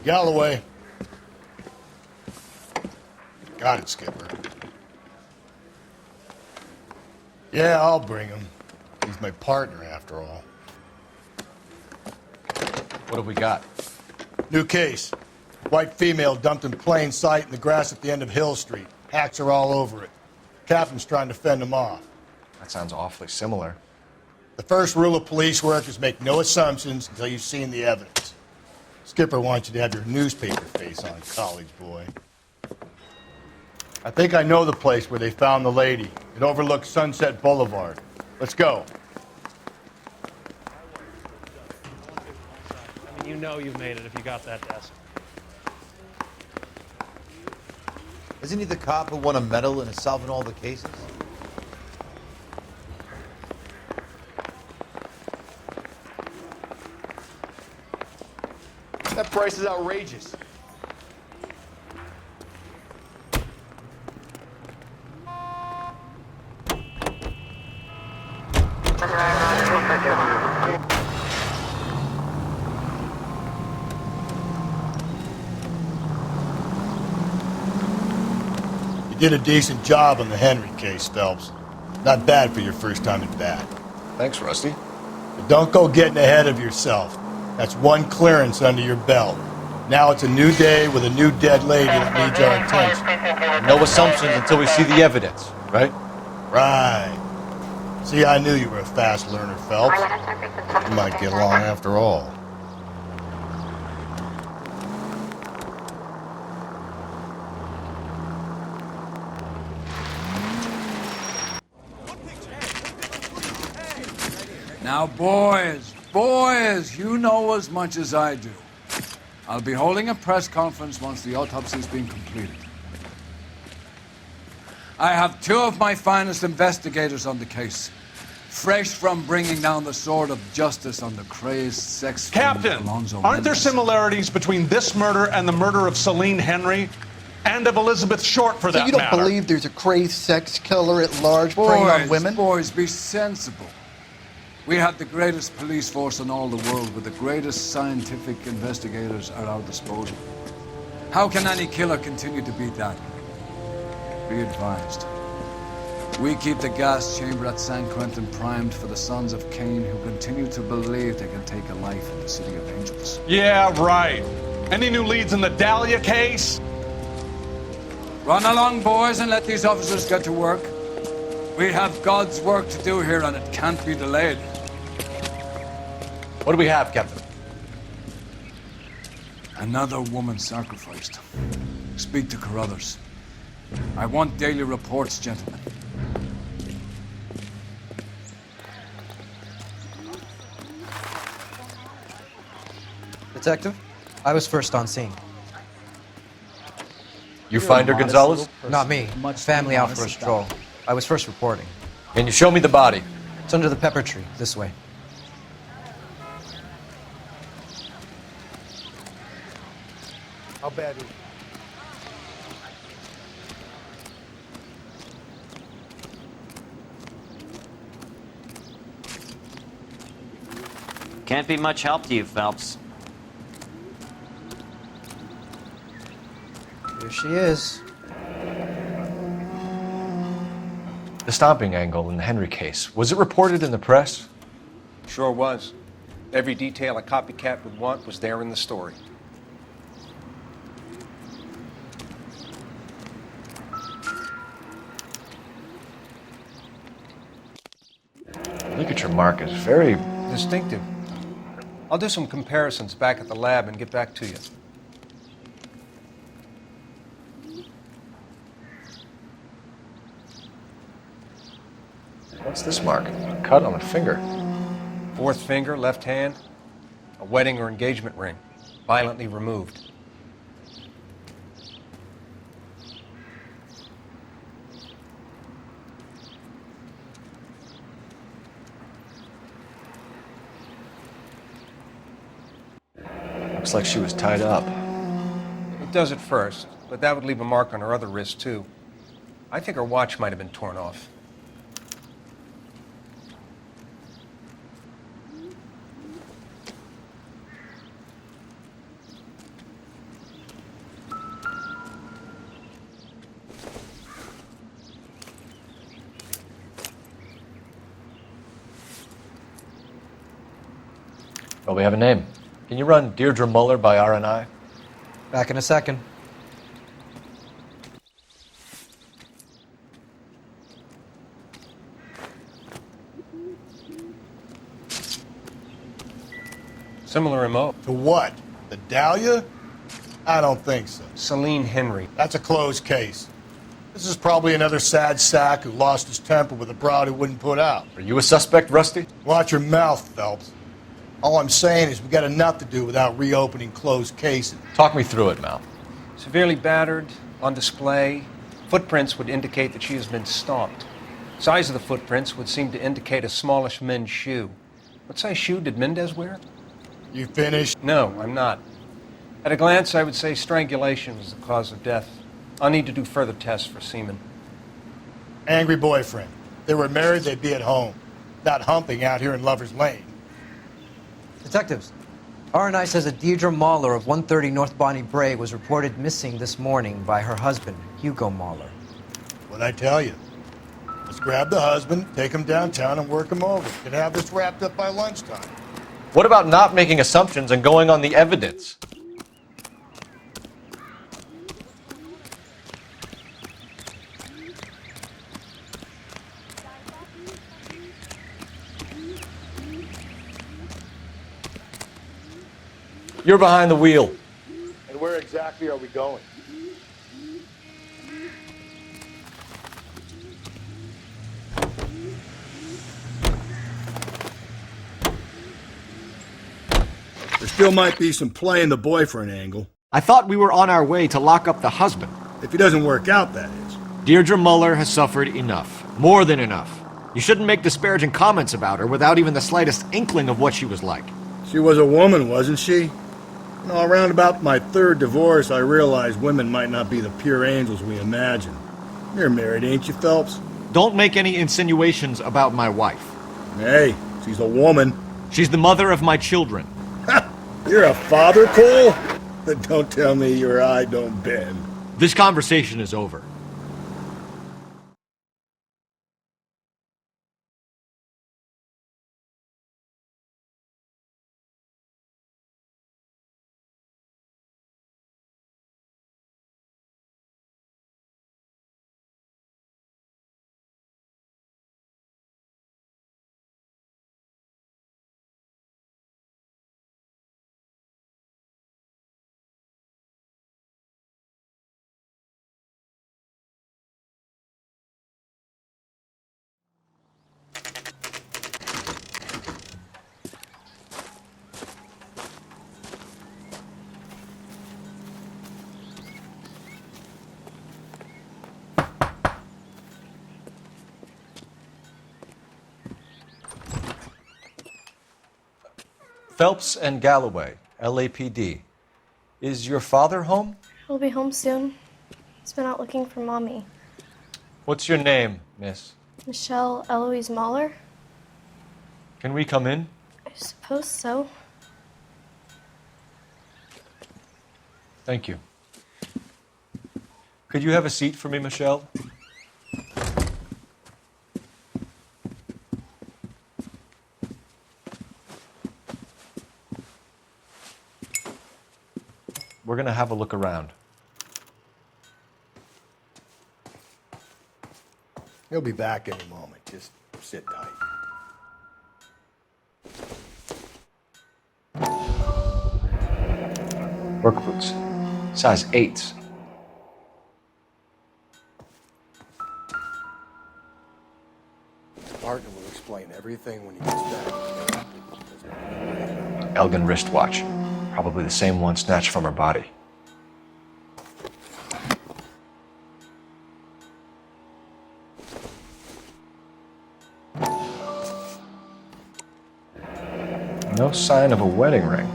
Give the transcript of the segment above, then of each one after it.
Galloway. Got it, Skipper. Yeah, I'll bring him. He's my partner, after all. What have we got? New case. White female dumped in plain sight in the grass at the end of Hill Street. Hacks are all over it. Captain's trying to fend them off. That sounds awfully similar. The first rule of police work is make no assumptions until you've seen the evidence. Skipper wants you to have your newspaper face on, college boy. I think I know the place where they found the lady. It overlooks Sunset Boulevard. Let's go. I mean, you know you've made it if you got that desk. Isn't he the cop who won a medal and is solving all the cases? That price is outrageous. You did a decent job on the Henry case, Phelps. Not bad for your first time at bat. Thanks, Rusty. But don't go getting ahead of yourself. That's one clearance under your belt. Now it's a new day with a new dead lady that needs our attention. No assumptions until we see the evidence, right? Right. See, I knew you were a fast learner, Phelps. You might get along after all. Now, boys, you know as much as I do. I'll be holding a press conference once the autopsy's been completed. I have two of my finest investigators on the case, fresh from bringing down the sword of justice on the crazed sex Captain, Alonzo aren't there Mendez. similarities between this murder and the murder of Celine Henry and of Elizabeth Short, for that So you don't matter? believe there's a crazed sex killer at large preying on women? Boys, be sensible. We have the greatest police force in all the world with the greatest scientific investigators at our disposal. How can any killer continue to beat that? Be advised. We keep the gas chamber at San Quentin primed for the sons of Cain who continue to believe they can take a life in the City of Angels. Yeah, right. Any new leads in the Dahlia case? Run along, boys, and let these officers get to work. We have God's work to do here, and it can't be delayed. What do we have, Captain? Another woman sacrificed. Speak to Carruthers. I want daily reports, gentlemen. Detective, I was first on scene. You find her, Gonzalez? Not me. Family out for a stroll. I was first reporting. Can you show me the body? It's under the pepper tree, this way. How bad is it? Can't be much help to you, Phelps. Here she is. The stomping angle in the Henry case, was it reported in the press? Sure was. Every detail a copycat would want was there in the story. Look at your mark, it's very... Distinctive. I'll do some comparisons back at the lab and get back to you. What's this mark? A cut on a finger. Fourth finger, left hand, a wedding or engagement ring, violently removed. Looks like she was tied up. It does at first, but that would leave a mark on her other wrist, too. I think her watch might have been torn off. Well, we have a name. Can you run Deirdre Muller by RNI? Back in a second. Similar MO. To what? The Dahlia? I don't think so. Celine Henry. That's a closed case. This is probably another sad sack who lost his temper with a broad who wouldn't put out. Are you a suspect, Rusty? Watch your mouth, Phelps. All I'm saying is we got enough to do without reopening closed cases. Talk me through it, Mal. Severely battered, on display. Footprints would indicate that she has been stalked. Size of the footprints would seem to indicate a smallish men's shoe. What size shoe did Mendez wear? You finished? No, I'm not. At a glance, I would say strangulation was the cause of death. I'll need to do further tests for semen. Angry boyfriend. If they were married, they'd be at home, not humping out here in Lover's Lane. Detectives, RNI says that Deirdre Mahler of 130 North Bonnie Bray was reported missing this morning by her husband, Hugo Mahler. What'd I tell you? Let's grab the husband, take him downtown, and work him over. Could have this wrapped up by lunchtime. What about not making assumptions and going on the evidence? You're behind the wheel. And where exactly are we going? There still might be some play in the boyfriend angle. I thought we were on our way to lock up the husband. If he doesn't work out, that is. Deirdre Muller has suffered enough. More than enough. You shouldn't make disparaging comments about her without even the slightest inkling of what she was like. She was a woman, wasn't she? You know, around about my third divorce, I realized women might not be the pure angels we imagine. You're married, ain't you, Phelps? Don't make any insinuations about my wife. Hey, she's a woman. She's the mother of my children. You're a father, Cole? Then don't tell me your eye don't bend. This conversation is over. Phelps and Galloway, LAPD. Is your father home? He'll be home soon. He's been out looking for Mommy. What's your name, miss? Michelle Eloise Mahler? Can we come in? I suppose so. Thank you. Could you have a seat for me, Michelle? We're going to have a look around. He'll be back any moment. Just sit tight. Work boots. Size 8s. Partner will explain explain everything when he gets back. Elgin wristwatch. Probably the same one snatched from her body. No sign of a wedding ring.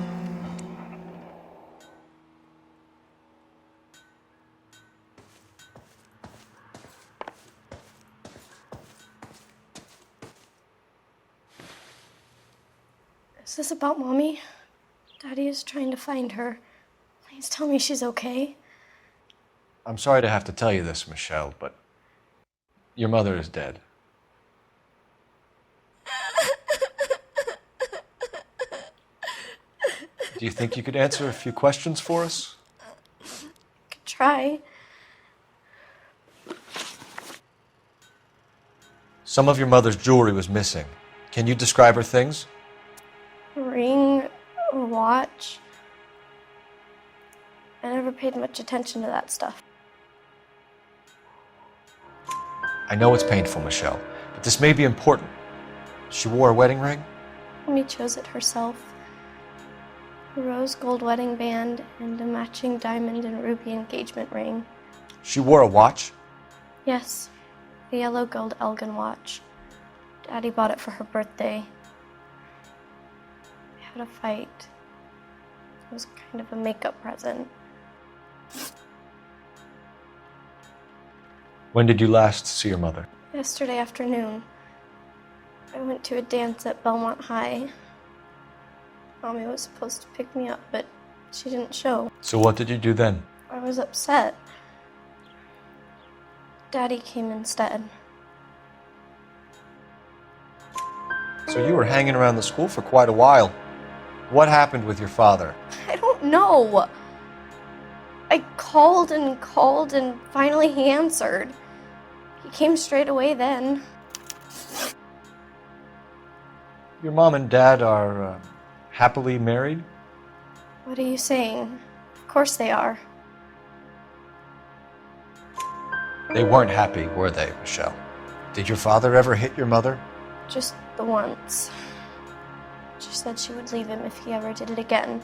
Is this about Mommy? Daddy is trying to find her. Please tell me she's okay. I'm sorry to have to tell you this, Michelle, but your mother is dead. Do you think you could answer a few questions for us? Could try. Some of your mother's jewelry was missing. Can you describe her things? A ring, a watch. I never paid much attention to that stuff. I know it's painful, Michelle, but this may be important. She wore a wedding ring? Mommy chose it herself. A rose gold wedding band and a matching diamond and ruby engagement ring. She wore a watch? Yes, a yellow gold Elgin watch. Daddy bought it for her birthday. We had a fight. It was kind of a makeup present. When did you last see your mother? Yesterday afternoon. I went to a dance at Belmont High. Mommy was supposed to pick me up, but she didn't show. So what did you do then? I was upset. Daddy came instead. So you were hanging around the school for quite a while. What happened with your father? I don't know. I called and finally he answered. He came straight away then. Your mom and dad are happily married? What are you saying? Of course they are. They weren't happy, were they, Michelle? Did your father ever hit your mother? Just the once. She said she would leave him if he ever did it again.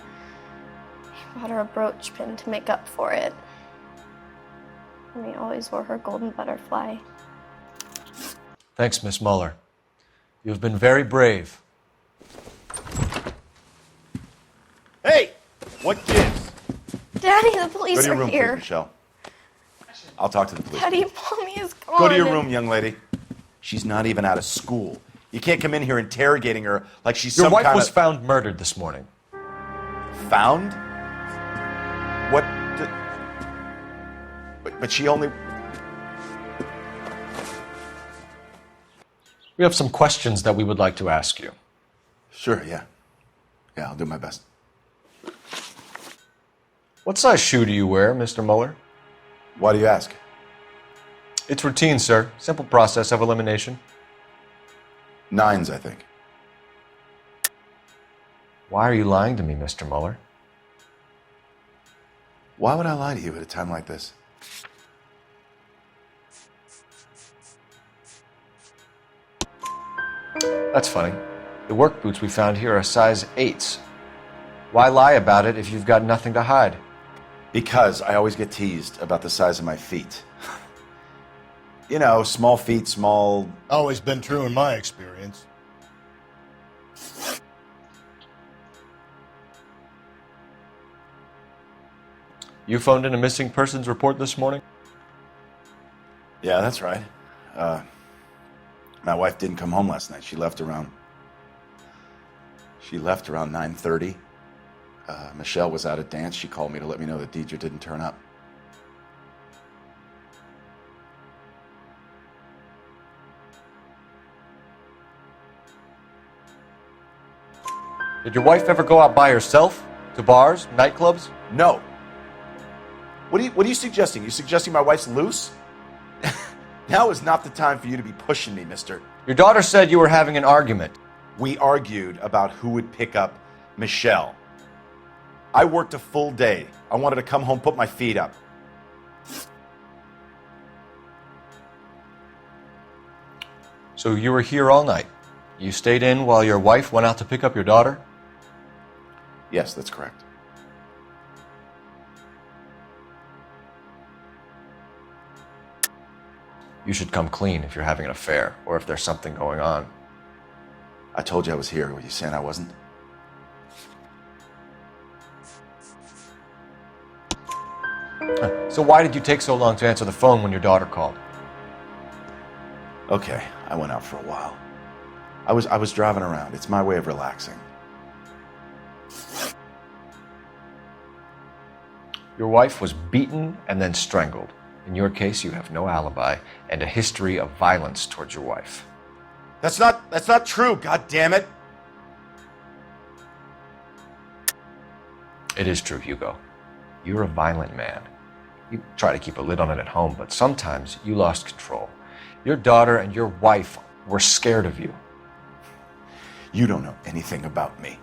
He bought her a brooch pin to make up for it. And he always wore her golden butterfly. Thanks, Miss Muller. You've been very brave. Hey! What gives? Daddy, the police Go to your are room, here. please, Michelle. I'll talk to the police. Daddy, Mommy is gone. Go to your room, young lady. She's not even out of school. You can't come in here interrogating her like she's Your some wife kind was of... found murdered this morning. Found? What? But she only... We have some questions that we would like to ask you. Sure, yeah. Yeah, I'll do my best. What size shoe do you wear, Mr. Muller? Why do you ask? It's routine, sir. Simple process of elimination. 9s, I think. Why are you lying to me, Mr. Muller? Why would I lie to you at a time like this? That's funny. The work boots we found here are size 8s. Why lie about it if you've got nothing to hide? Because I always get teased about the size of my feet. You know, small feet, small... Always been true in my experience. You phoned in a missing persons report this morning? Yeah, that's right. My wife didn't come home last night. She left around 9:30. Michelle was out at dance. She called me to let me know that Deidre didn't turn up. Did your wife ever go out by herself? To bars, nightclubs? No. What are you suggesting? You suggesting my wife's loose? Now is not the time for you to be pushing me, mister. Your daughter said you were having an argument. We argued about who would pick up Michelle. I worked a full day. I wanted to come home, put my feet up. So you were here all night? You stayed in while your wife went out to pick up your daughter? Yes, that's correct. You should come clean if you're having an affair, or if there's something going on. I told you I was here. Were you saying I wasn't? So why did you take so long to answer the phone when your daughter called? Okay, I went out for a while. I was driving around. It's my way of relaxing. Your wife was beaten and then strangled. In your case, you have no alibi and a history of violence towards your wife. That's not true, god damn it. It is true, Hugo. You're a violent man. You try to keep a lid on it at home, but sometimes you lost control. Your daughter and your wife were scared of you. You don't know anything about me.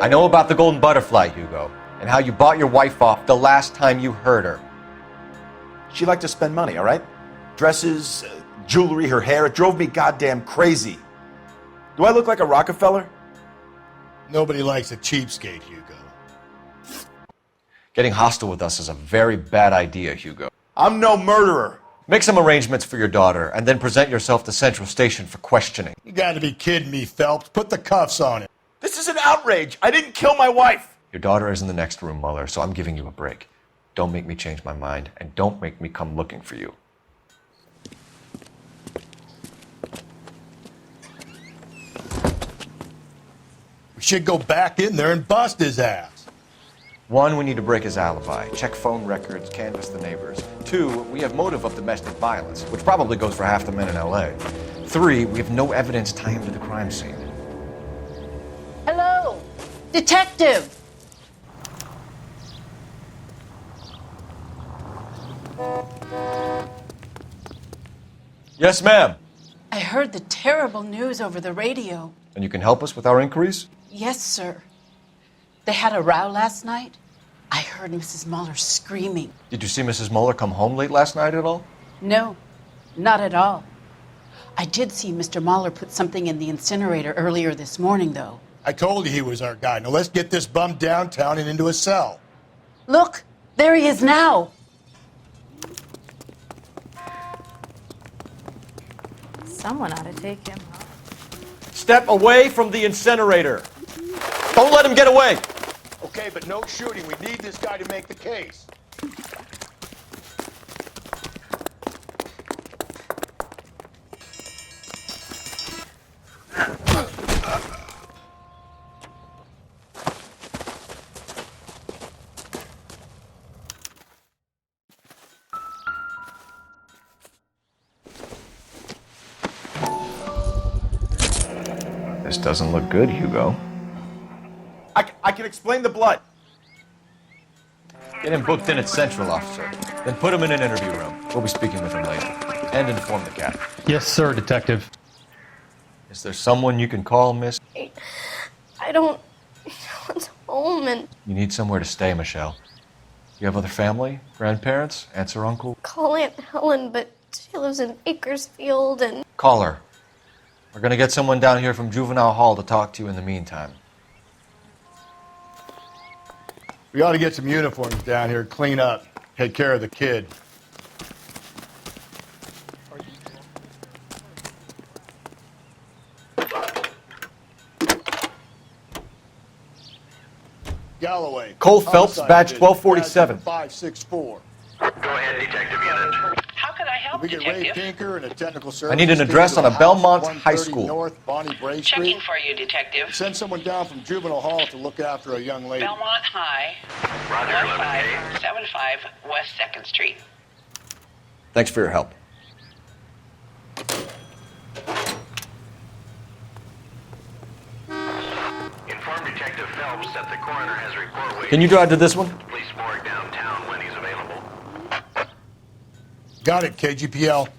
I know about the golden butterfly, Hugo, and how you bought your wife off the last time you heard her. She liked to spend money, all right? Dresses, jewelry, her hair. It drove me goddamn crazy. Do I look like a Rockefeller? Nobody likes a cheapskate, Hugo. Getting hostile with us is a very bad idea, Hugo. I'm no murderer. Make some arrangements for your daughter, and then present yourself to Central Station for questioning. You gotta be kidding me, Phelps. Put the cuffs on him. This is an outrage. I didn't kill my wife. Your daughter is in the next room, Mueller, so I'm giving you a break. Don't make me change my mind, and don't make me come looking for you. We should go back in there and bust his ass. 1, we need to break his alibi. Check phone records, canvass the neighbors. 2, we have motive of domestic violence, which probably goes for half the men in LA. 3, we have no evidence tying him to the crime scene. Hello, detective. Yes, ma'am. I heard the terrible news over the radio. And you can help us with our inquiries? Yes, sir. They had a row last night. I heard Mrs. Mueller screaming. Did you see Mrs. Mueller come home late last night at all? No, not at all. I did see Mr. Mueller put something in the incinerator earlier this morning, though. I told you he was our guy. Now let's get this bum downtown and into a cell. Look, there he is now. Someone ought to take him. Step away from the incinerator. Don't let him get away. Okay, but no shooting. We need this guy to make the case. This doesn't look good, Hugo. I can explain the blood. Get him booked in at Central, officer. Then put him in an interview room. We'll be speaking with him later. And inform the captain. Yes, sir, detective. Is there someone you can call, miss? I don't want home and You need somewhere to stay, Michelle. You have other family? Grandparents? Aunts or uncle? call Aunt Helen, but she lives in Bakersfield and Call her. We're gonna get someone down here from Juvenile Hall to talk to you in the meantime. We ought to get some uniforms down here, clean up, take care of the kid. Galloway. Cole Phelps, Homicide badge division, 1247. 564. Go ahead, detective unit. How can I help, We get Ray Pinker and a technical service. I need an address on a Belmont High School. North Bonnie Bray Street. Checking for you, detective. Send someone down from Juvenile Hall to look after a young lady. Belmont High, Roger, 11K. 1575 West 2nd Street. Thanks for your help. Inform Detective Phelps that the coroner has a report waiting. Can you drive to this one? Police morgue downtown when he's available. Got it, KGPL.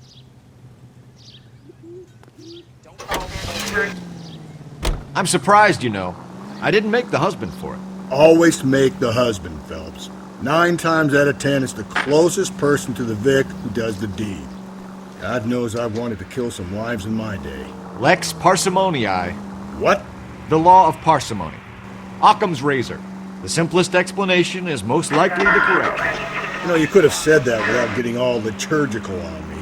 I'm surprised, you know. I didn't make the husband for it. Always make the husband, Phelps. 9 times out of 10, it's the closest person to the Vic who does the deed. God knows I've wanted to kill some wives in my day. Lex parsimoniae. What? The law of parsimony. Occam's razor. The simplest explanation is most likely the correct. You know, you could have said that without getting all liturgical on me.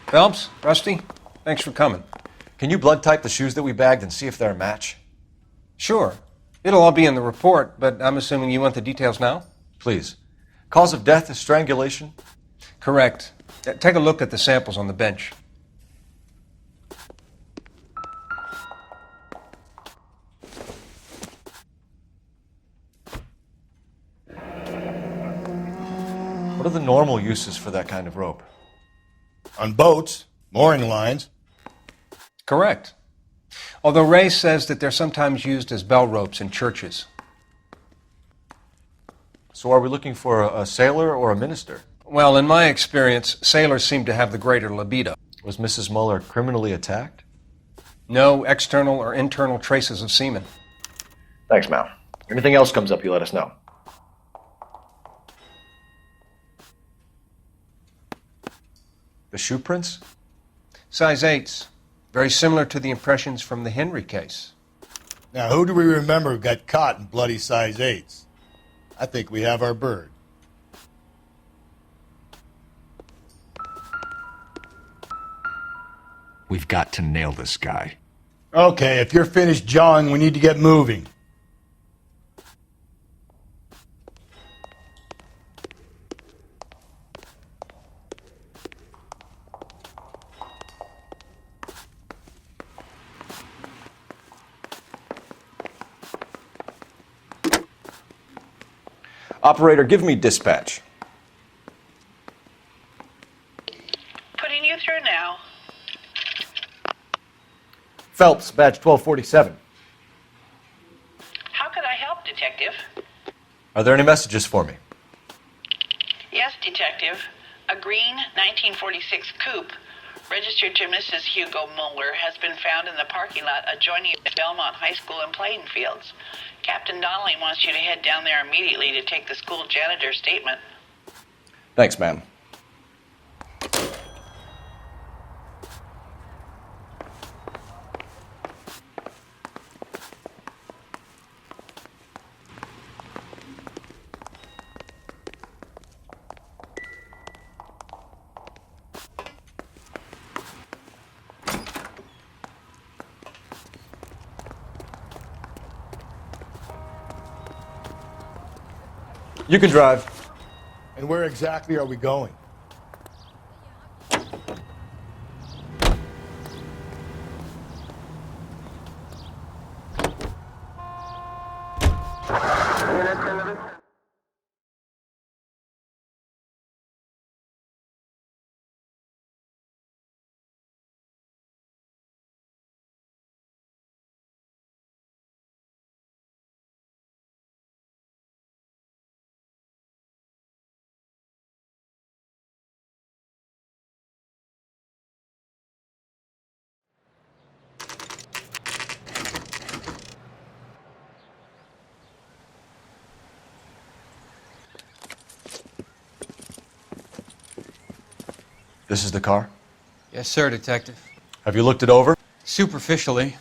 Phelps, Rusty, thanks for coming. Can you blood type the shoes that we bagged and see if they're a match? Sure. It'll all be in the report, but I'm assuming you want the details now? Please. Cause of death is strangulation? Correct. Take a look at the samples on the bench. What are the normal uses for that kind of rope? On boats, mooring lines. Correct. Although Ray says that they're sometimes used as bell ropes in churches. So are we looking for a sailor or a minister? Well, in my experience, sailors seem to have the greater libido. Was Mrs. Muller criminally attacked? No external or internal traces of semen. Thanks, Mal. If anything else comes up, you let us know. The shoe prints? Size 8s. Very similar to the impressions from the Henry case. Now, who do we remember got caught in bloody size 8s? I think we have our bird. We've got to nail this guy. Okay, if you're finished jawing, we need to get moving. Operator, give me dispatch. Putting you through now. Phelps, badge 1247. How could I help, Detective? Are there any messages for me? Yes, Detective. A green 1946 coupe, registered to Mrs. Hugo Muller, has been found in the parking lot adjoining the Belmont High School and playing fields. Captain Donnelly wants you to head down there immediately to take the school janitor's statement. Thanks, ma'am. You can drive. And where exactly are we going? This is the car? Yes, sir, Detective. Have you looked it over? Superficially.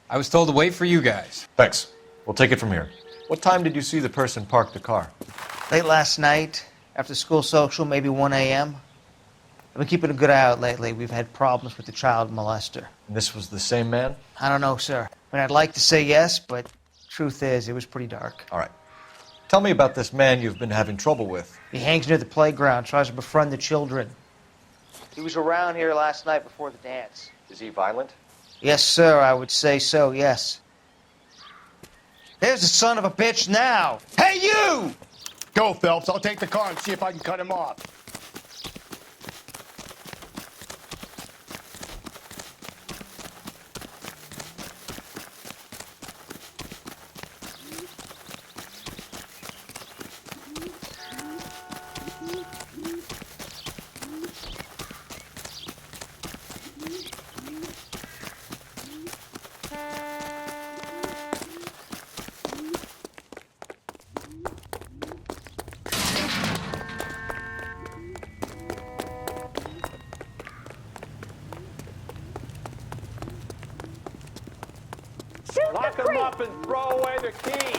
I was told to wait for you guys. Thanks. We'll take it from here. What time did you see the person park the car? Late last night. After school social, maybe 1 a.m. I've been keeping a good eye out lately. We've had problems with the child molester. And this was the same man? I don't know, sir. I mean, I'd like to say yes, but truth is, it was pretty dark. All right. Tell me about this man you've been having trouble with. He hangs near the playground, tries to befriend the children. He was around here last night before the dance. Is he violent? Yes, sir, I would say so, yes. There's the son of a bitch now. Hey, you! Go, Phelps. I'll take the car and see if I can cut him off. Lock him up and throw away the key.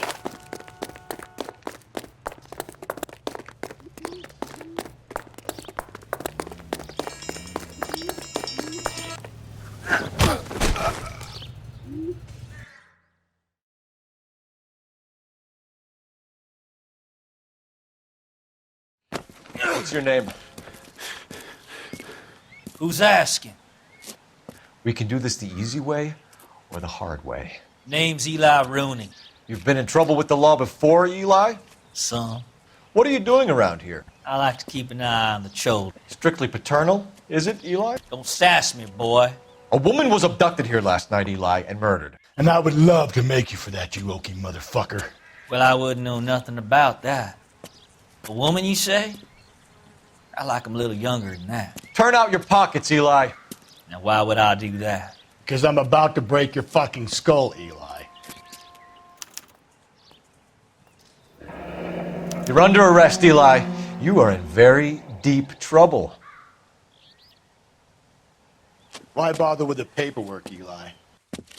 What's your name? Who's asking? We can do this the easy way or the hard way. Name's Eli Rooney. You've been in trouble with the law before, Eli? Some. What are you doing around here? I like to keep an eye on the children. Strictly paternal, is it, Eli? Don't sass me, boy. A woman was abducted here last night, Eli, and murdered. And I would love to make you for that, you oaky motherfucker. Well, I wouldn't know nothing about that. A woman, you say? I like 'em a little younger than that. Turn out your pockets, Eli. Now, why would I do that? Because I'm about to break your fucking skull, Eli. You're under arrest, Eli. You are in very deep trouble. Why bother with the paperwork, Eli?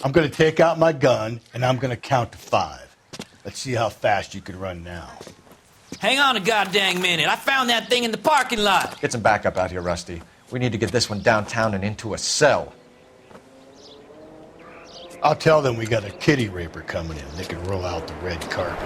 I'm going to take out my gun, and I'm going to count to 5. Let's see how fast you can run now. Hang on a goddamn minute. I found that thing in the parking lot. Get some backup out here, Rusty. We need to get this one downtown and into a cell. I'll tell them we got a kitty raper coming in. They can roll out the red carpet.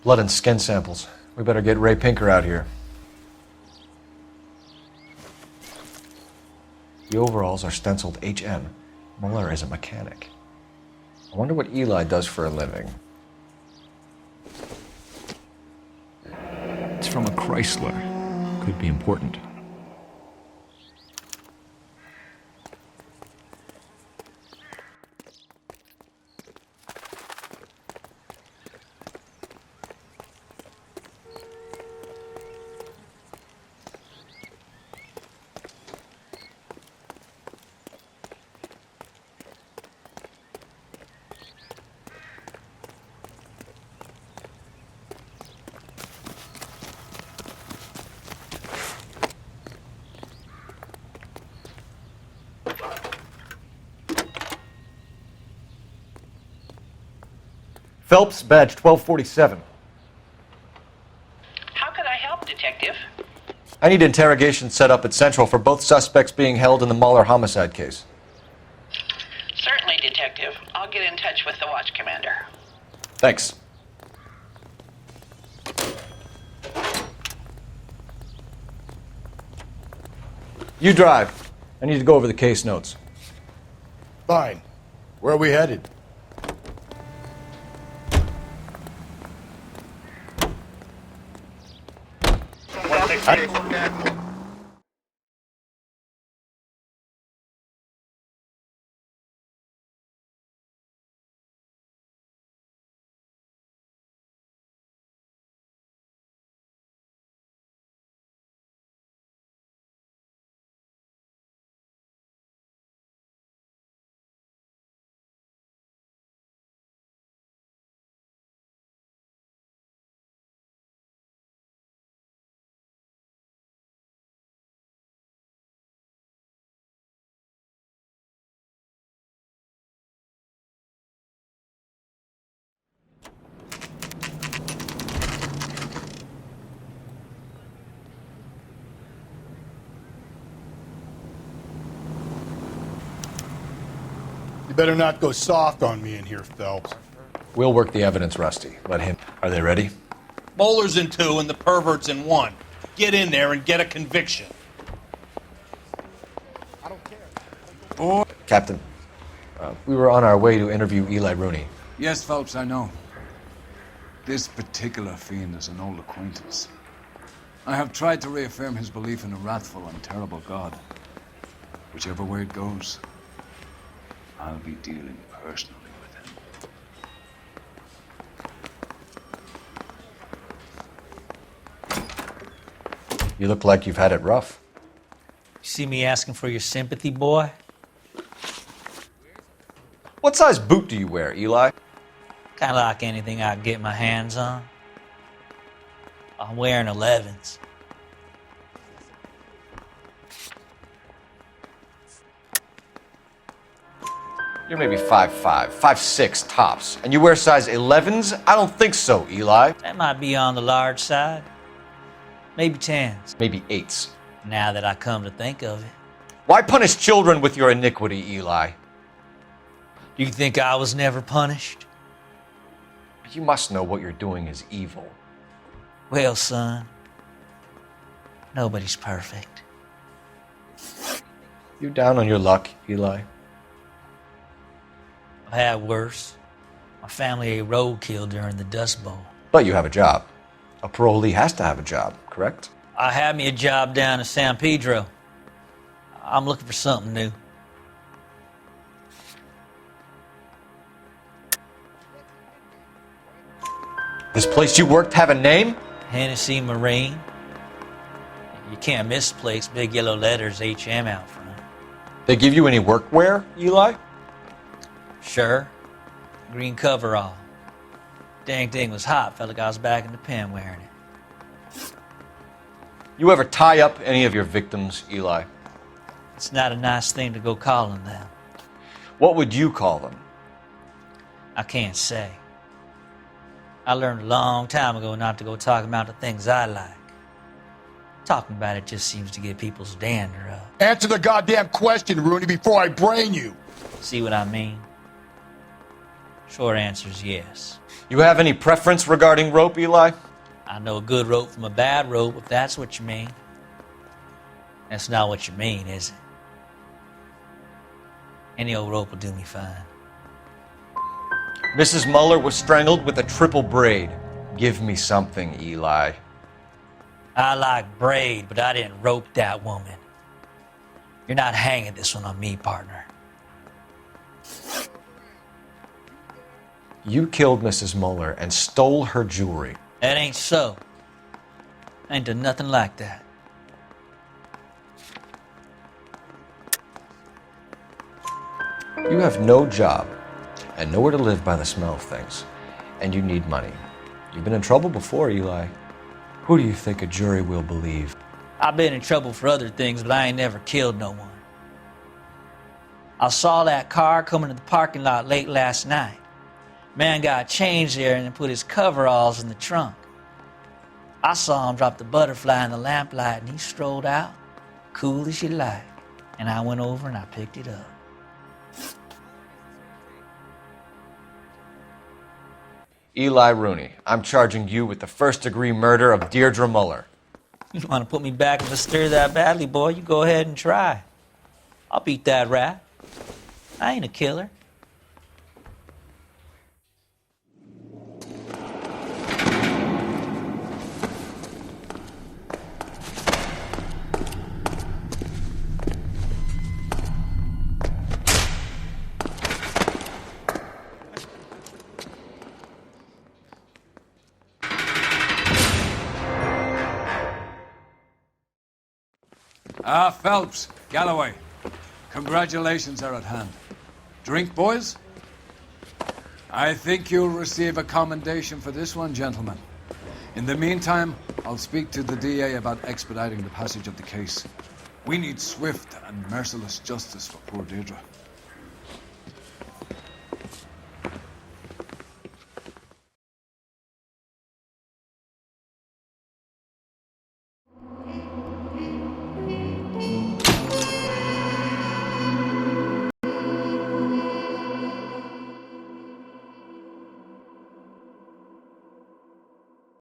Blood and skin samples. We better get Ray Pinker out here. The overalls are stenciled HM. Muller is a mechanic. I wonder what Eli does for a living. It's from a Chrysler. Could be important. Phelps, badge 1247. How could I help, Detective? I need interrogation set up at Central for both suspects being held in the Muller homicide case. Certainly, Detective. I'll get in touch with the watch commander. Thanks. You drive. I need to go over the case notes. Fine. Where are we headed? You better not go soft on me in here, Phelps. We'll work the evidence, Rusty. Let him. Are they ready? Moeller's in 2 and the pervert's in 1. Get in there and get a conviction. Captain, we were on our way to interview Eli Rooney. Yes, Phelps, I know. This particular fiend is an old acquaintance. I have tried to reaffirm his belief in a wrathful and terrible God. Whichever way it goes, I'll be dealing personally with him. You look like you've had it rough. You see me asking for your sympathy, boy? What size boot do you wear, Eli? Kind of like anything I can get my hands on. I'm wearing 11s. You're maybe 5'5", 5'6" tops. And you wear size 11s? I don't think so, Eli. That might be on the large side. Maybe 10s. Maybe 8s. Now that I come to think of it. Why punish children with your iniquity, Eli? Do you think I was never punished? You must know what you're doing is evil. Well, son, nobody's perfect. You down on your luck, Eli? I've had worse. My family ate roadkill during the Dust Bowl. But you have a job. A parolee has to have a job, correct? I had me a job down in San Pedro. I'm looking for something new. This place you worked have a name? Hennessy Marine. You can't miss the place. Big yellow letters, HM out front. They give you any workwear, Eli? Sure. Green coverall. Dang thing was hot. Felt like I was back in the pen wearing it. You ever tie up any of your victims, Eli? It's not a nice thing to go calling them. What would you call them? I can't say. I learned a long time ago not to go talking about the things I like. Talking about it just seems to get people's dander up. Answer the goddamn question, Rooney, before I brain you. See what I mean? Short answer is yes. You have any preference regarding rope, Eli? I know a good rope from a bad rope, if that's what you mean. That's not what you mean, is it? Any old rope will do me fine. Mrs. Muller was strangled with a triple braid. Give me something, Eli. I like braid, but I didn't rope that woman. You're not hanging this one on me, partner. You killed Mrs. Muller and stole her jewelry. That ain't so. I ain't done nothing like that. You have no job and nowhere to live by the smell of things, and you need money. You've been in trouble before, Eli. Who do you think a jury will believe? I've been in trouble for other things, but I ain't never killed no one. I saw that car coming to the parking lot late last night. Man got changed there and then put his coveralls in the trunk. I saw him drop the butterfly in the lamplight and he strolled out, cool as you like. And I went over and I picked it up. Eli Rooney, I'm charging you with the first-degree murder of Deirdre Muller. You want to put me back in the stir that badly, boy? You go ahead and try. I'll beat that rat. I ain't a killer. Phelps, Galloway, congratulations are at hand. Drink, boys? I think you'll receive a commendation for this one, gentlemen. In the meantime, I'll speak to the DA about expediting the passage of the case. We need swift and merciless justice for poor Deirdre.